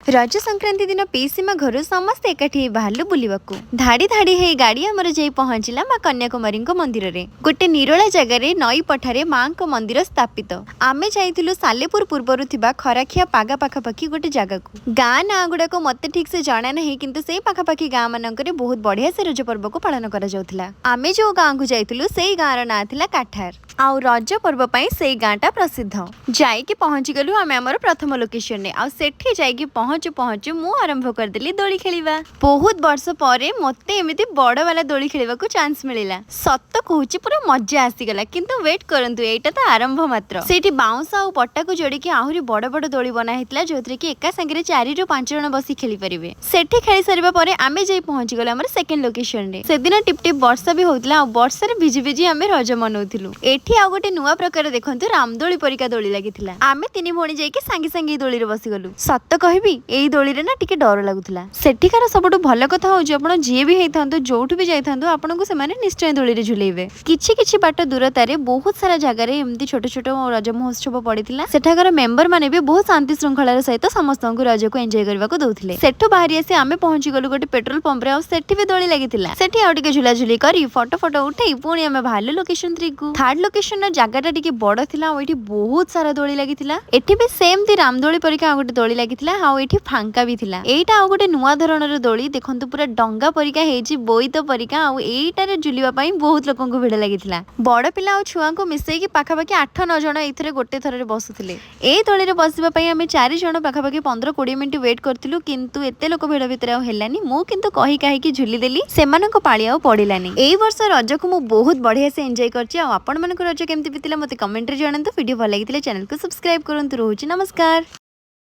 रज संक्रांति दिन पीसीमा घर समस्ते एकाठी बाहरलु बुलिबाकू धाड़ी धाड़ी हे गाड़ी आमर जाई पहुंचला मां कन्याकुमारी मंदिर रे गोटे निरोला जगार नई पठारे मां को मंदिर स्थापित। आमे जाइथिलु सालेपुर पूर्वरु थिबा खराखिया पागा पाखापाखी गोटे जगह को गाँ ना गुड़ाक मत ठीक से जाना नहीं किंतु से पाखापाखी गाँ मानकरे बहुत बढ़िया से रज पर्व को पालन करा जाउथला। आमे जो गाँ को जाइथिलु सेई गाँर ना थिला काठार आउ रज पर्व पई सेई गाँटा प्रसिद्ध। जाइके पहुंची गलु आमे हमर प्रथम लोकेशन ने आउ सेठी जाइके पहुंचु पहुंचु मु आरंभ कर देली दोली खेलिबा। बहुत वर्ष परे मते एमिति बड़ वाला दोली खेलिबा को चांस मिलिला। सत्त कहूची पूरा मजा आसी गला किंतु वेट करंतु एटा तो आरंभ मात्र। सेठी बाउंस आउ पट्टा को जोड़ी के आहुरी बड़ बड़ दोली बना हितला जोथरे कि एका संगे 4 रु 5 जण बसी खेली परिबे। सेठी खेली सरिबा परे आमे जाई पहुंची गला हमर सेकंड लोकेशन रे। सेदिन टिप टिप वर्षा भी होतला आ वर्षा रे भिजी भिजी आमे रज मनौथिलु। एठी आ गोटे नुवा प्रकार देखंतु रामदोली परिका दोली लागिथिला। आमे तिनी भोणी जाई के संगे संगे दोली रे बसी गलु। सत्त कहबी एई दोली रे ना टिके डर लागुथिला। सेठिकार सबटु भल कथा हो जे आपण जे भी हेथांतु जोठु भी जाइथांतु आपण को से माने निश्चय दोली रे झुलेइबे। किछि किछि बाट दूरतारे बहुत सारा जगह रे एम्ति छोट छोट रज महोत्सव पड़िथिला। सेठाकार मेंबर माने भी बहुत शांति श्रृंखलार सहित समस्तंकु रज को एन्जॉय करबा को दउथिले। सेठु बाहरी आसी आमे पहुंची गलु गोटे पेट्रोल पंप रे आ सेठी भी दोली लागिथिला। सेठी आ टिके झुला झुली करी फोटो फोटो उठेई पुणी आमे बाहरलु लोकेशन 3 को। थर्ड लोकेशन ना जगहटा टिके बड़ थिला आ एठी बहुत सारा दोली लागिथिला। एठी भी सेम ती रामदोली परिका गोटे दोली लागिथिला आ एठी फांका भी थिला। एटा आ गोटे नुवा धरणर दोली देखंतु पूरा डंगा परिका हेची बोईत परिका आ एटारे झुलिबा पई बहुत लोकन को भिड़ लागिथिला। बड़ पिला आ छुआ को मिसेई कि पाखापाखि 8-9 जण एथिरे गोटे थरे बसुथिले। ए दोली रे बसिबा पई आमे 4 जण पाखापाखि 15-20 मिनिट वेट करथिलु किंतु एते लोक भिड़ भितर आ हेलानी। मु किंतु कही काहे कि झुली देली सेमानक पाळी आ पडिलानी। एई वर्ष रज को मु बहुत बढ़िया से एन्जॉय करछि। आ आपण मानक रज केमति बितिला मते कमेंट रे जणांतु। वीडियो भल लागितिले चैनल को सब्सक्राइब करंतु। रहूछि नमस्कार।